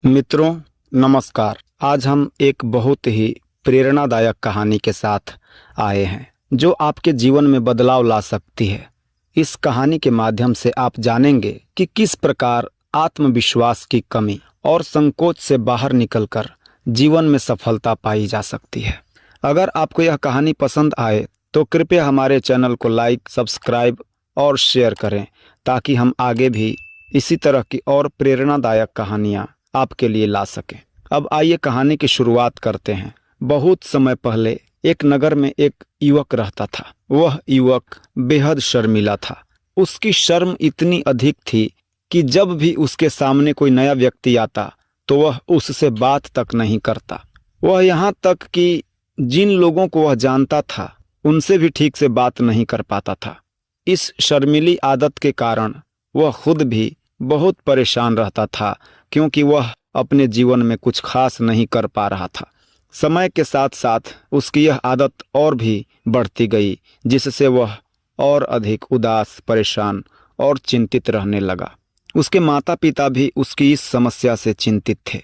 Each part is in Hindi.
मित्रों नमस्कार। आज हम एक बहुत ही प्रेरणादायक कहानी के साथ आए हैं जो आपके जीवन में बदलाव ला सकती है। इस कहानी के माध्यम से आप जानेंगे कि किस प्रकार आत्मविश्वास की कमी और संकोच से बाहर निकलकर जीवन में सफलता पाई जा सकती है। अगर आपको यह कहानी पसंद आए तो कृपया हमारे चैनल को लाइक, सब्सक्राइब और शेयर करें ताकि हम आगे भी इसी तरह की और प्रेरणादायक कहानियाँ आपके लिए ला सकें। अब आइए कहानी की शुरुआत करते हैं। बहुत समय पहले एक नगर में एक युवक रहता था। वह युवक बेहद शर्मीला था। उसकी शर्म इतनी अधिक थी कि जब भी उसके सामने कोई नया व्यक्ति आता तो वह उससे बात तक नहीं करता। वह यहाँ तक कि जिन लोगों को वह जानता था उनसे भी ठीक से बात नहीं कर पाता था। इस शर्मीली आदत के कारण वह खुद भी बहुत परेशान रहता था क्योंकि वह अपने जीवन में कुछ खास नहीं कर पा रहा था। समय के साथ साथ उसकी यह आदत और भी बढ़ती गई जिससे वह और अधिक उदास, परेशान और चिंतित रहने लगा। उसके माता पिता भी उसकी इस समस्या से चिंतित थे।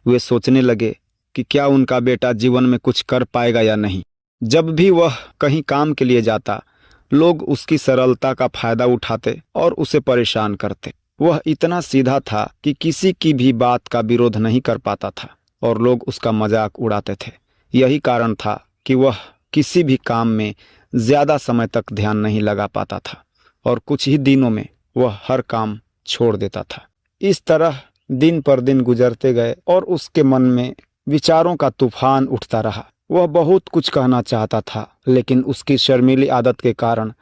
वे सोचने लगे कि क्या उनका बेटा जीवन में कुछ कर पाएगा या नहीं। जब भी वह कहीं काम के लिए जाता लोग उसकी सरलता का फायदा उठाते और उसे परेशान करते। वह इतना सीधा था कि किसी की भी बात का विरोध नहीं कर पाता था और लोग उसका मजाक उड़ाते थे। यही कारण था कि वह किसी भी काम में ज़्यादा समय तक ध्यान नहीं लगा पाता था और कुछ ही दिनों में वह हर काम छोड़ देता था। इस तरह दिन पर दिन गुजरते गए और उसके मन में विचारों का तूफान उठता रहा। वह बहुत कुछ कहना चाहता था लेकिन उसकी शर्मीली आदत के कारण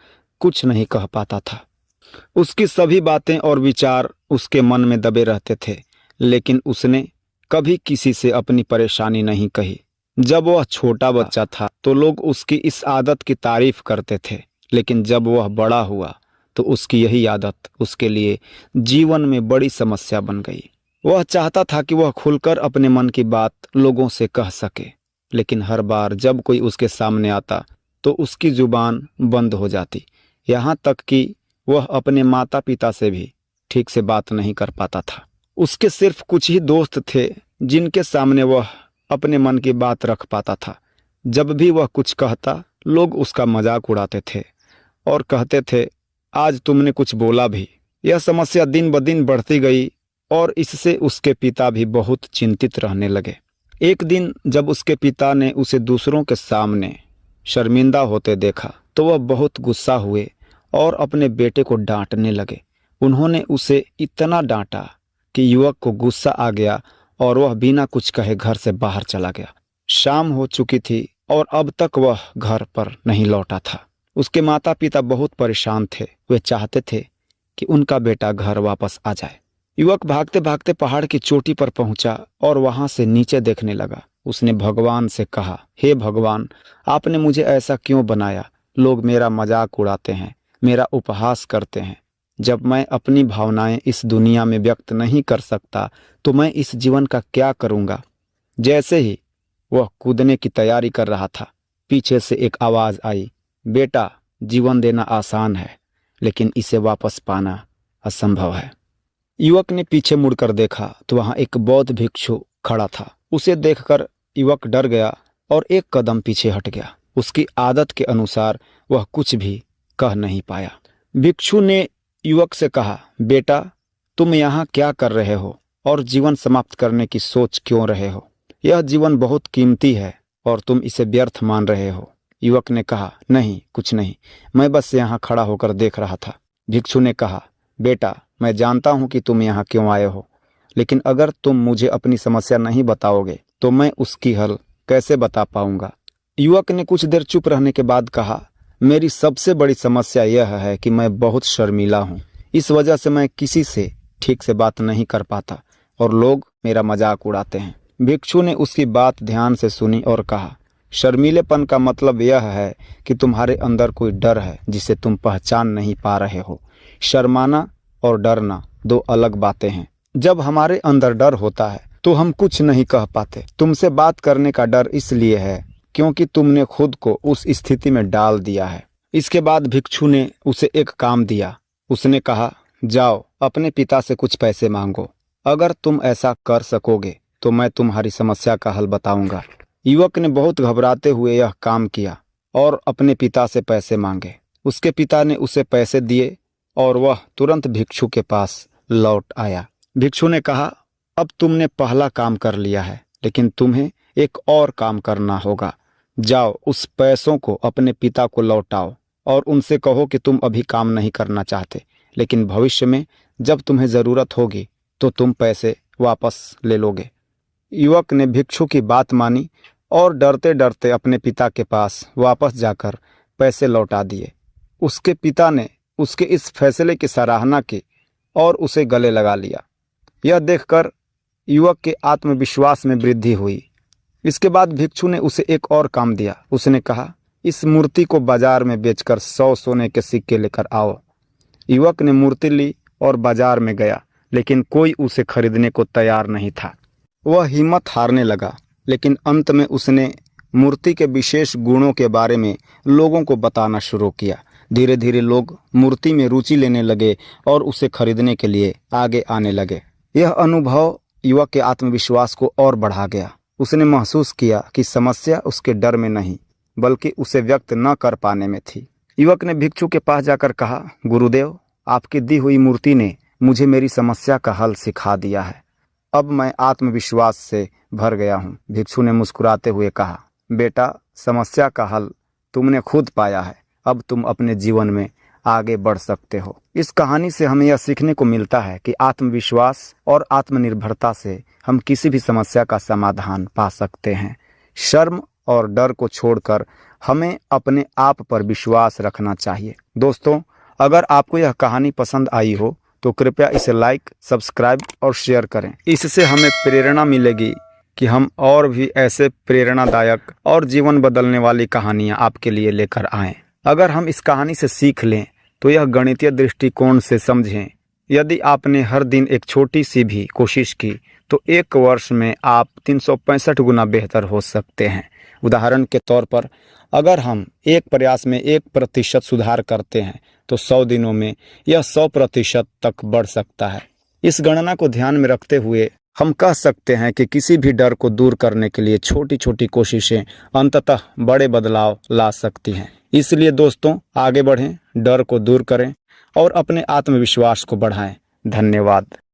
कुछ नहीं कह पाता था। उसकी सभी बातें और विचार उसके मन में दबे रहते थे लेकिन उसने कभी किसी से अपनी परेशानी नहीं कही। जब वह छोटा बच्चा था तो लोग उसकी इस आदत की तारीफ करते थे लेकिन जब वह बड़ा हुआ तो उसकी यही आदत उसके लिए जीवन में बड़ी समस्या बन गई। वह चाहता था कि वह खुलकर अपने मन की बात लोगों से कह सके लेकिन हर बार जब कोई उसके सामने आता तो उसकी जुबान बंद हो जाती। यहाँ तक कि वह अपने माता पिता से भी ठीक से बात नहीं कर पाता था। उसके सिर्फ कुछ ही दोस्त थे जिनके सामने वह अपने मन की बात रख पाता था। जब भी वह कुछ कहता लोग उसका मजाक उड़ाते थे और कहते थे आज तुमने कुछ बोला भी। यह समस्या दिन ब दिन बढ़ती गई और इससे उसके पिता भी बहुत चिंतित रहने लगे। एक दिन जब उसके पिता ने उसे दूसरों के सामने शर्मिंदा होते देखा तो वह बहुत गुस्सा हुए और अपने बेटे को डांटने लगे। उन्होंने उसे इतना डांटा कि युवक को गुस्सा आ गया और वह बिना कुछ कहे घर से बाहर चला गया। शाम हो चुकी थी और अब तक वह घर पर नहीं लौटा था। उसके माता पिता बहुत परेशान थे। वे चाहते थे कि उनका बेटा घर वापस आ जाए। युवक भागते भागते पहाड़ की चोटी पर पहुंचा और वहां से नीचे देखने लगा। उसने भगवान से कहा, हे भगवान, आपने मुझे ऐसा क्यों बनाया? लोग मेरा मजाक उड़ाते हैं, मेरा उपहास करते हैं। जब मैं अपनी भावनाएं इस दुनिया में व्यक्त नहीं कर सकता तो मैं इस जीवन का क्या करूंगा? जैसे ही वह कूदने की तैयारी कर रहा था पीछे से एक आवाज आई, बेटा, जीवन देना आसान है लेकिन इसे वापस पाना असंभव है। युवक ने पीछे मुड़कर देखा तो वहां एक बौद्ध भिक्षु खड़ा था। उसे देखकर युवक डर गया और एक कदम पीछे हट गया। उसकी आदत के अनुसार वह कुछ भी कह नहीं पाया। भिक्षु ने युवक से कहा, बेटा, तुम यहाँ क्या कर रहे हो और जीवन समाप्त करने की सोच क्यों रहे हो? यह जीवन बहुत कीमती है और तुम इसे व्यर्थ मान रहे हो। युवक ने कहा, नहीं, कुछ नहीं, मैं बस यहाँ खड़ा होकर देख रहा था। भिक्षु ने कहा, बेटा, मैं जानता हूँ कि तुम यहाँ क्यों आए हो लेकिन अगर तुम मुझे अपनी समस्या नहीं बताओगे तो मैं उसकी हल कैसे बता पाऊंगा? युवक ने कुछ देर चुप रहने के बाद कहा, मेरी सबसे बड़ी समस्या यह है कि मैं बहुत शर्मीला हूँ। इस वजह से मैं किसी से ठीक से बात नहीं कर पाता और लोग मेरा मजाक उड़ाते हैं। भिक्षु ने उसकी बात ध्यान से सुनी और कहा, शर्मीलेपन का मतलब यह है कि तुम्हारे अंदर कोई डर है जिसे तुम पहचान नहीं पा रहे हो। शर्माना और डरना दो अलग बातें हैं। जब हमारे अंदर डर होता है तो हम कुछ नहीं कह पाते। तुमसे बात करने का डर इसलिए है क्योंकि तुमने खुद को उस स्थिति में डाल दिया है। इसके बाद भिक्षु ने उसे एक काम दिया। उसने कहा, जाओ अपने पिता से कुछ पैसे मांगो। अगर तुम ऐसा कर सकोगे तो मैं तुम्हारी समस्या का हल बताऊंगा। युवक ने बहुत घबराते हुए यह काम किया और अपने पिता से पैसे मांगे। उसके पिता ने उसे पैसे दिए और वह तुरंत भिक्षु के पास लौट आया। भिक्षु ने कहा, अब तुमने पहला काम कर लिया है, लेकिन तुम्हें एक और काम करना होगा। जाओ, उस पैसों को अपने पिता को लौटाओ और उनसे कहो कि तुम अभी काम नहीं करना चाहते, लेकिन भविष्य में जब तुम्हें ज़रूरत होगी तो तुम पैसे वापस ले लोगे। युवक ने भिक्षु की बात मानी और डरते डरते अपने पिता के पास वापस जाकर पैसे लौटा दिए। उसके पिता ने उसके इस फैसले की सराहना की और उसे गले लगा लिया। यह देखकर युवक के आत्मविश्वास में वृद्धि हुई। इसके बाद भिक्षु ने उसे एक और काम दिया। उसने कहा, इस मूर्ति को बाजार में बेचकर 100 सोने के सिक्के लेकर आओ। युवक ने मूर्ति ली और बाजार में गया, लेकिन कोई उसे खरीदने को तैयार नहीं था। वह हिम्मत हारने लगा, लेकिन अंत में उसने मूर्ति के विशेष गुणों के बारे में लोगों को बताना शुरू किया। धीरे धीरे लोग मूर्ति में रुचि लेने लगे और उसे खरीदने के लिए आगे आने लगे। यह अनुभव युवक के आत्मविश्वास को और बढ़ा गया। उसने महसूस किया कि समस्या उसके डर में नहीं, बल्कि उसे व्यक्त न कर पाने में थी। युवक ने भिक्षु के पास जाकर कहा, गुरुदेव, आपकी दी हुई मूर्ति ने मुझे मेरी समस्या का हल सिखा दिया है। अब मैं आत्मविश्वास से भर गया हूँ। भिक्षु ने मुस्कुराते हुए कहा, बेटा, समस्या का हल तुमने खुद पाया है। अब तुम अपने जीवन में आगे बढ़ सकते हो। इस कहानी से हमें यह सीखने को मिलता है कि आत्मविश्वास और आत्मनिर्भरता से हम किसी भी समस्या का समाधान पा सकते हैं। शर्म और डर को छोड़कर हमें अपने आप पर विश्वास रखना चाहिए। दोस्तों, अगर आपको यह कहानी पसंद आई हो तो कृपया इसे लाइक, सब्सक्राइब और शेयर करें। इससे हमें प्रेरणा मिलेगी कि हम और भी ऐसे प्रेरणादायक और जीवन बदलने वाली कहानियाँ आपके लिए लेकर आएँ। अगर हम इस कहानी से सीख लें तो यह गणितीय दृष्टिकोण से समझें। यदि आपने हर दिन एक छोटी सी भी कोशिश की तो एक वर्ष में आप 365 गुना बेहतर हो सकते हैं। उदाहरण के तौर पर, अगर हम एक प्रयास में 1% सुधार करते हैं तो 100 दिनों में यह 100% तक बढ़ सकता है। इस गणना को ध्यान में रखते हुए हम कह सकते हैं कि किसी भी डर को दूर करने के लिए छोटी छोटी कोशिशें अंततः बड़े बदलाव ला सकती हैं। इसलिए दोस्तों, आगे बढ़ें, डर को दूर करें और अपने आत्मविश्वास को बढ़ाएं। धन्यवाद।